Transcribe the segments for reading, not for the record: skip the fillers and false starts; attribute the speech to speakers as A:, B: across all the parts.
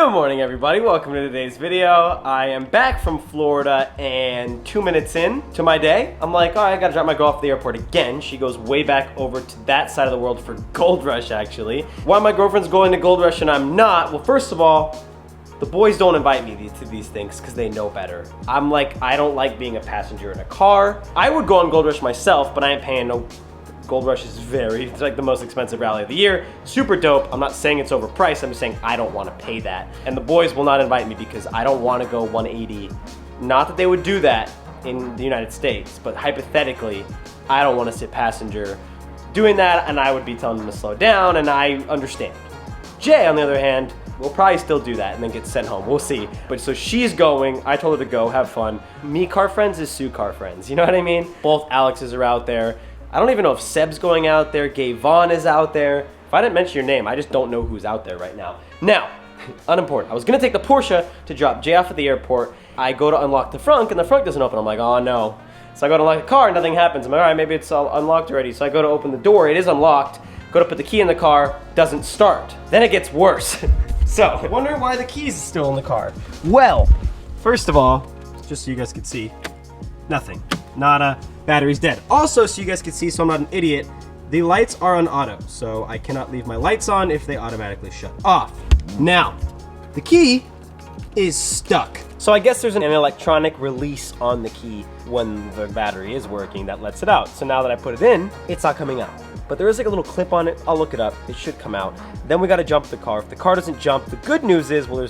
A: Good morning, everybody. Welcome to today's video. I am back from Florida, and 2 minutes in to my day, I'm like, all right, I gotta drop my girl off at the airport again. She goes way back over to that side of the world for Gold Rush, actually. Why my girlfriend's going to Gold Rush and I'm not? Well, first of all, the boys don't invite me to these things because they know better. I'm like, I don't like being a passenger in a car. I would go on Gold Rush myself, but I ain't paying no. Gold Rush is it's like the most expensive rally of the year. Super dope. I'm not saying it's overpriced. I'm just saying I don't want to pay that. And the boys will not invite me because I don't want to go 180. Not that they would do that in the United States, but hypothetically, I don't want to sit passenger doing that, and I would be telling them to slow down, and I understand. Jay, on the other hand, will probably still do that and then get sent home. We'll see. But so she's going. I told her to go, have fun. Me car friends is Sue car friends. You know what I mean? Both Alexes are out there. I don't even know if Seb's going out there. Gay Vaughn is out there. If I didn't mention your name, I just don't know who's out there right now. Now, unimportant. I was gonna take the Porsche to drop Jay off at the airport. I go to unlock the frunk and the frunk doesn't open. I'm like, oh no. So I go to unlock the car and nothing happens. I'm like, all right, maybe it's all unlocked already. So I go to open the door, it is unlocked. Go to put the key in the car, doesn't start. Then it gets worse. So, wondering why the keys are still in the car. Well, first of all, just so you guys can see, nothing. Nada. Battery's dead. Also, so you guys can see, so I'm not an idiot, the lights are on auto, so I cannot leave my lights on if they automatically shut off. Now, the key is stuck. So I guess there's an electronic release on the key when the battery is working that lets it out. So now that I put it in, it's not coming out. But there is like a little clip on it. I'll look it up. It should come out. Then we got to jump the car. If the car doesn't jump, the good news is, well,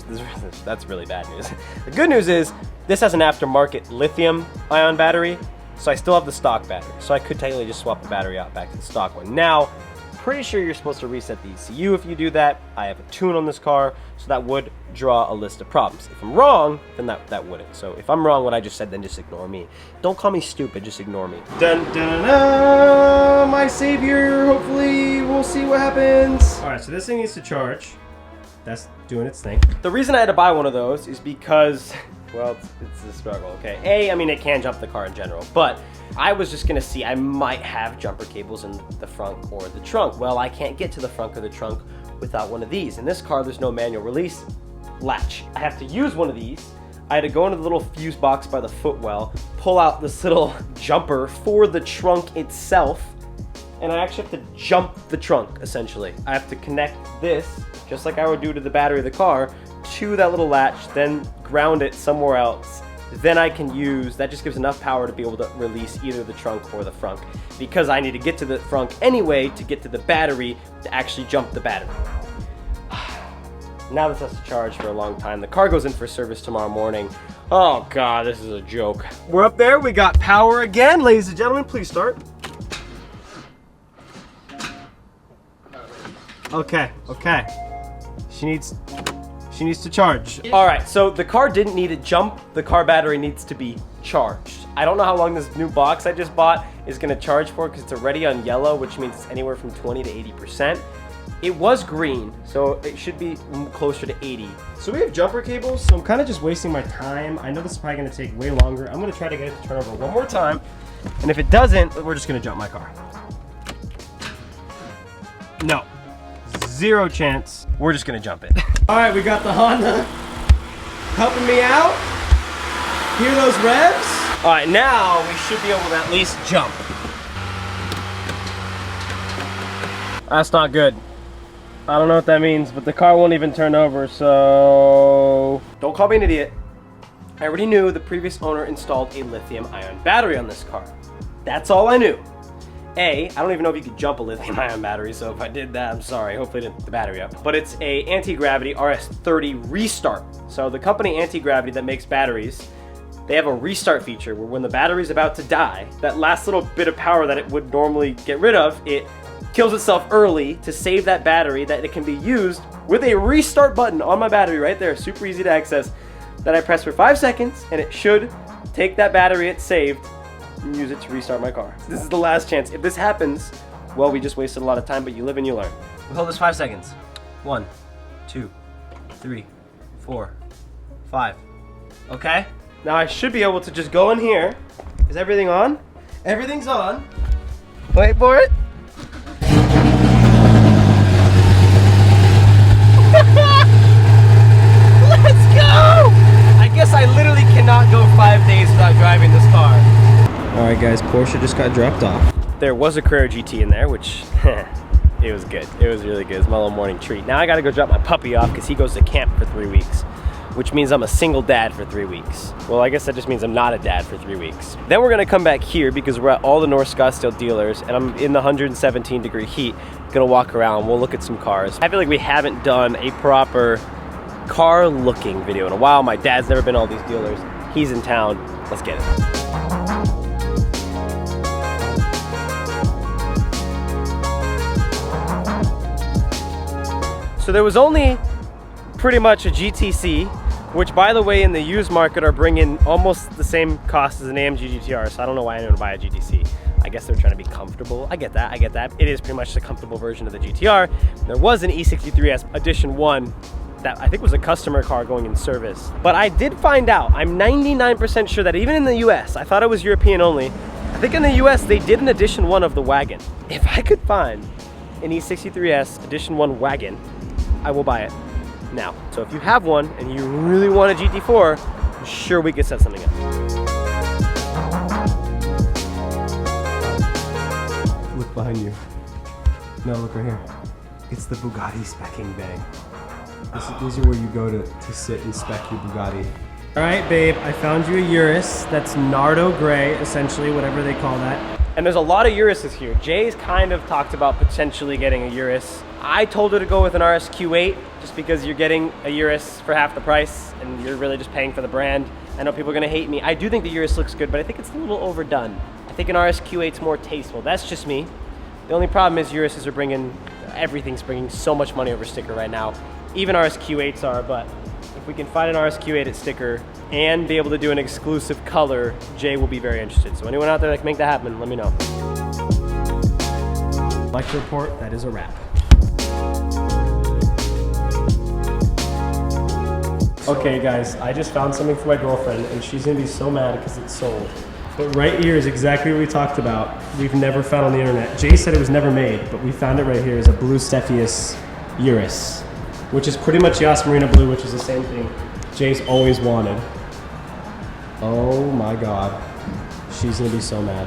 A: that's really bad news. The good news is this has an aftermarket lithium ion battery. So I still have the stock battery. So I could technically just swap the battery out back to the stock one. Now, pretty sure you're supposed to reset the ECU if you do that. I have a tune on this car, so that would draw a list of problems. If I'm wrong, then that wouldn't. So if I'm wrong what I just said, then just ignore me. Don't call me stupid, just ignore me. Dun dun dun, my savior. Hopefully we'll see what happens. All right, so this thing needs to charge. That's doing its thing. The reason I had to buy one of those is because, well, it's a struggle, okay? I mean, it can jump the car in general, but I was just gonna see, I might have jumper cables in the front or the trunk. Well, I can't get to the front or the trunk without one of these. In this car, there's no manual release latch. I have to use one of these. I had to go into the little fuse box by the footwell, pull out this little jumper for the trunk itself, and I actually have to jump the trunk, essentially. I have to connect this, just like I would do to the battery of the car, to that little latch, then ground it somewhere else. Then I can use, that just gives enough power to be able to release either the trunk or the frunk, because I need to get to the frunk anyway to get to the battery to actually jump the battery. Now this has to charge for a long time. The car goes in for service tomorrow morning. Oh God, this is a joke. We're up there, we got power again. Ladies and gentlemen, please start. Okay. She needs to charge. All right, so the car didn't need to jump. The car battery needs to be charged. I don't know how long this new box I just bought is gonna charge for because it's already on yellow, which means it's anywhere from 20 to 80%. It was green, so it should be closer to 80. So we have jumper cables, so I'm kind of just wasting my time. I know this is probably gonna take way longer. I'm gonna try to get it to turn over one more time. And if it doesn't, we're just gonna jump my car. No. Zero chance. We're just gonna jump it. All right, we got the Honda helping me out. Hear those revs? All right, now we should be able to at least jump. That's not good. I don't know what that means, but the car won't even turn over, so don't call me an idiot. I already knew the previous owner installed a lithium-ion battery on this car. That's all I knew. I don't even know if you could jump a lithium-ion battery, so if I did that, I'm sorry. Hopefully I didn't put the battery up. But it's a anti-gravity RS30 restart. So the company Anti-Gravity that makes batteries, they have a restart feature where when the battery's about to die, that last little bit of power that it would normally get rid of, it kills itself early to save that battery that it can be used with a restart button on my battery right there, super easy to access, that I press for 5 seconds, and it should take that battery it saved and use it to restart my car. This is the last chance. If this happens, well, we just wasted a lot of time, but you live and you learn. We hold this 5 seconds. 1, 2, 3, 4, 5. Okay? Now I should be able to just go in here. Is everything on? Everything's on. Wait for it. start driving this car. All right, guys, Porsche just got dropped off. There was a Carrera GT in there, which it was good. It was really good. It's my little morning treat. Now I gotta go drop my puppy off because he goes to camp for 3 weeks, which means I'm a single dad for 3 weeks. Well, I guess that just means I'm not a dad for 3 weeks. Then we're gonna come back here because we're at all the North Scottsdale dealers and I'm in the 117-degree heat. Gonna walk around, we'll look at some cars. I feel like we haven't done a proper car looking video in a while. My dad's never been to all these dealers. He's in town. Let's get it. So there was only pretty much a GTC, which by the way in the used market are bringing almost the same cost as an AMG GTR, so I don't know why anyone would buy a GTC. I guess they're trying to be comfortable. I get that. It is pretty much the comfortable version of the GTR. There was an E63S Edition 1 that I think was a customer car going in service. But I did find out, I'm 99% sure that even in the US, I thought it was European only, I think in the US they did an Edition 1 of the wagon. If I could find an E63S Edition 1 wagon, I will buy it now. So if you have one and you really want a GT4, I'm sure we could set something up. Look behind you. No, look right here. It's the Bugatti specking bay. These are where you go to sit and spec your Bugatti. All right, babe, I found you a Urus. That's Nardo Gray, essentially, whatever they call that. And there's a lot of Uruses here. Jay's kind of talked about potentially getting a Urus. I told her to go with an RSQ8 just because you're getting a Urus for half the price and you're really just paying for the brand. I know people are gonna hate me. I do think the Urus looks good, but I think it's a little overdone. I think an RSQ8's more tasteful. That's just me. The only problem is Uruses are everything's bringing so much money over sticker right now. Even RSQ8s are, but if we can find an RSQ8 at sticker and be able to do an exclusive color, Jay will be very interested. So anyone out there that can make that happen, let me know. I'd like to report that is a wrap. Okay guys, I just found something for my girlfriend and she's gonna be so mad because it's sold. But right here is exactly what we talked about. We've never found on the internet. Jay said it was never made, but we found it right here as a blue Cepheus Urus, which is pretty much Yas Marina Blue, which is the same thing Jay's always wanted. Oh my God, she's gonna be so mad.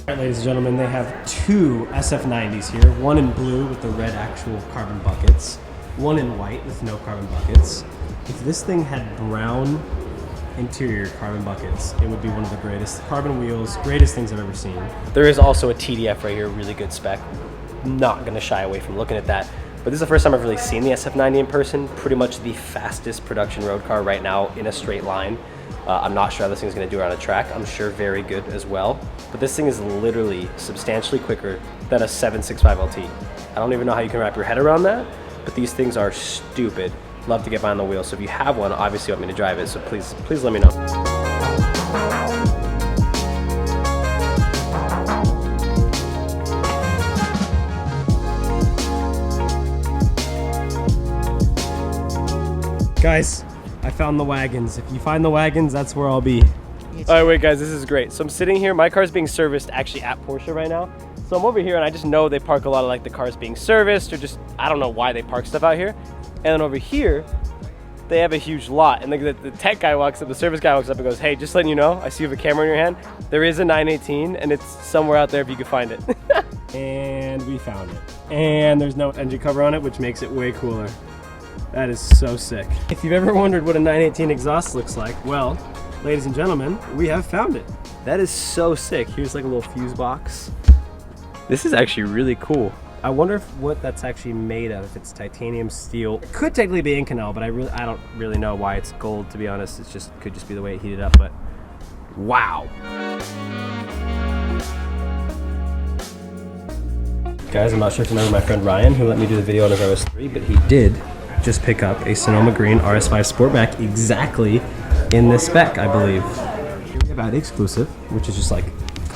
A: All right, ladies and gentlemen, they have two SF90s here. One in blue with the red actual carbon buckets. One in white with no carbon buckets. If this thing had brown interior carbon buckets, it would be one of the greatest carbon wheels, greatest things I've ever seen. There is also a TDF right here, really good spec. Not gonna shy away from looking at that. But this is the first time I've really seen the SF90 in person. Pretty much the fastest production road car right now in a straight line. I'm not sure how this thing's gonna do around a track. I'm sure very good as well. But this thing is literally substantially quicker than a 765 LT. I don't even know how you can wrap your head around that, but these things are stupid. Love to get behind the wheel. So if you have one, obviously you want me to drive it, so please let me know. Guys, I found the wagons. If you find the wagons, that's where I'll be. All right, wait guys, this is great. So I'm sitting here, my car's being serviced actually at Porsche right now. So I'm over here and I just know they park a lot of like the cars being serviced or just, I don't know why they park stuff out here. And then over here, they have a huge lot. And the tech guy walks up, the service guy walks up and goes, hey, just letting you know, I see you have a camera in your hand. There is a 918 and it's somewhere out there if you can find it. And we found it. And there's no engine cover on it, which makes it way cooler. That is so sick. If you've ever wondered what a 918 exhaust looks like, well, ladies and gentlemen, we have found it. That is so sick. Here's like a little fuse box. This is actually really cool. I wonder what that's actually made of, if it's titanium steel. It could technically be Inconel, but I don't really know why it's gold, to be honest. It could just be the way it heated up, but wow. Guys, I'm not sure if you remember my friend Ryan, who let me do the video on his RS3, but he did just pick up a Sonoma Green RS5 Sportback exactly in this spec, I believe. Here we have Audi exclusive, which is just like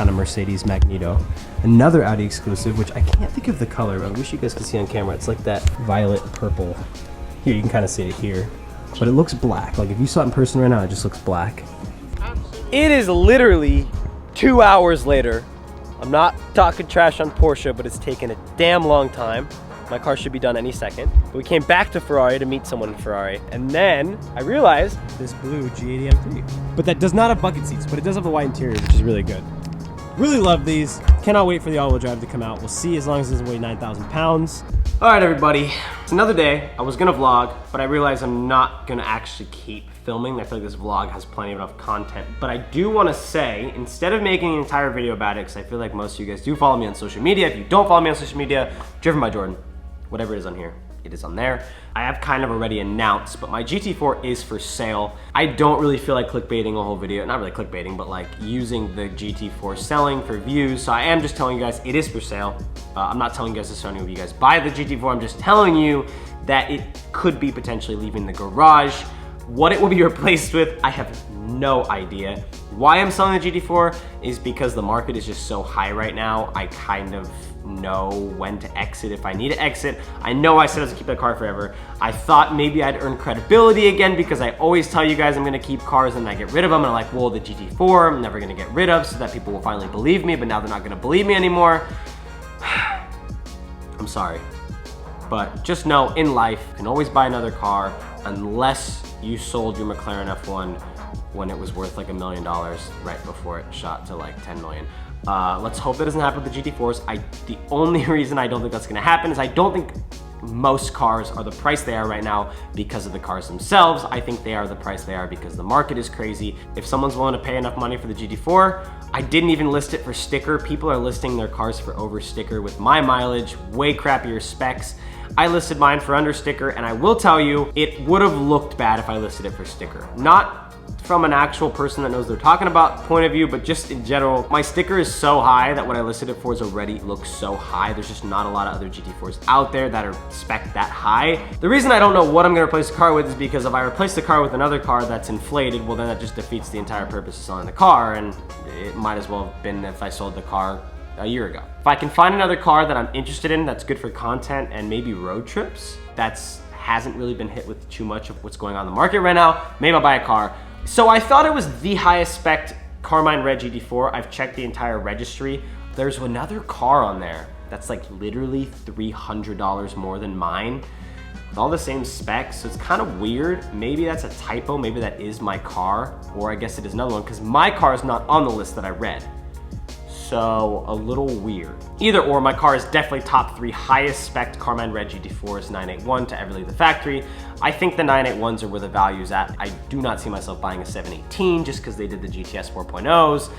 A: kind of Mercedes Magneto. Another Audi exclusive, which I can't think of the color, but I wish you guys could see on camera. It's like that violet purple. Here, you can kind of see it here. But it looks black. Like if you saw it in person right now, it just looks black. It is literally 2 hours later. I'm not talking trash on Porsche, but it's taken a damn long time. My car should be done any second. But we came back to Ferrari to meet someone in Ferrari. And then I realized this blue G80 M3. But that does not have bucket seats, but it does have a white interior, which is really good. Really love these. Cannot wait for the all-wheel drive to come out. We'll see as long as it doesn't weigh 9,000 pounds. All right, everybody. It's another day. I was gonna vlog, but I realized I'm not gonna actually keep filming. I feel like this vlog has plenty of enough content. But I do wanna say, instead of making an entire video about it, because I feel like most of you guys do follow me on social media. If you don't follow me on social media, Driven by Jordan. Whatever it is on here, it is on there. I have kind of already announced, but my GT4 is for sale. I don't really feel like clickbaiting a whole video, not really clickbaiting, but like using the GT4 selling for views. So I am just telling you guys it is for sale. I'm not telling you guys this so any of you guys buy the GT4. I'm just telling you that it could be potentially leaving the garage. What it will be replaced with, I have no idea. Why I'm selling the GT4 is because the market is just so high right now. I kind of know when to exit if I need to exit. I know I said I was gonna keep that car forever. I thought maybe I'd earn credibility again because I always tell you guys I'm gonna keep cars and I get rid of them, and I'm like, well, the GT4 I'm never gonna get rid of so that people will finally believe me, but now they're not gonna believe me anymore. I'm sorry. But just know, in life, you can always buy another car unless you sold your McLaren F1 when it was worth like $1 million right before it shot to like 10 million. Let's hope that doesn't happen with the GT4s. The only reason I don't think that's gonna happen is I don't think most cars are the price they are right now because of the cars themselves. I think they are the price they are because the market is crazy. If someone's willing to pay enough money for the GT4, I didn't even list it for sticker. People are listing their cars for over sticker with my mileage, way crappier specs. I listed mine for under sticker, and I will tell you, it would have looked bad if I listed it for sticker. Not from an actual person that knows they're talking about point of view, but just in general, my sticker is so high that what I listed it for is already looks so high. There's just not a lot of other GT4s out there that are spec'd that high. The reason I don't know what I'm gonna replace the car with is because if I replace the car with another car that's inflated, well then that just defeats the entire purpose of selling the car, and it might as well have been if I sold the car a year ago. If I can find another car that I'm interested in that's good for content and maybe road trips, hasn't really been hit with too much of what's going on in the market right now, maybe I'll buy a car. So I thought it was the highest spec Carmine Red GT4. I've checked the entire registry. There's another car on there that's like literally $300 more than mine with all the same specs, so it's kind of weird. Maybe that's a typo, maybe that is my car, or I guess it is another one because my car is not on the list that I read. So a little weird. Either or, my car is definitely top 3 highest spec Carmine Red GT4s 981 to ever leave the factory. I think the 981s are where the value's at. I do not see myself buying a 718 just because they did the GTS 4.0s,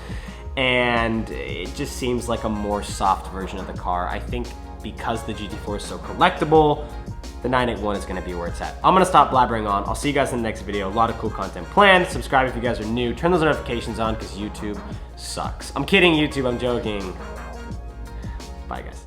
A: and it just seems like a more soft version of the car. I think because the GT4 is so collectible, the 981 is gonna be where it's at. I'm gonna stop blabbering on. I'll see you guys in the next video. A lot of cool content planned. Subscribe if you guys are new. Turn those notifications on because YouTube sucks. I'm kidding, YouTube, I'm joking. Bye, guys.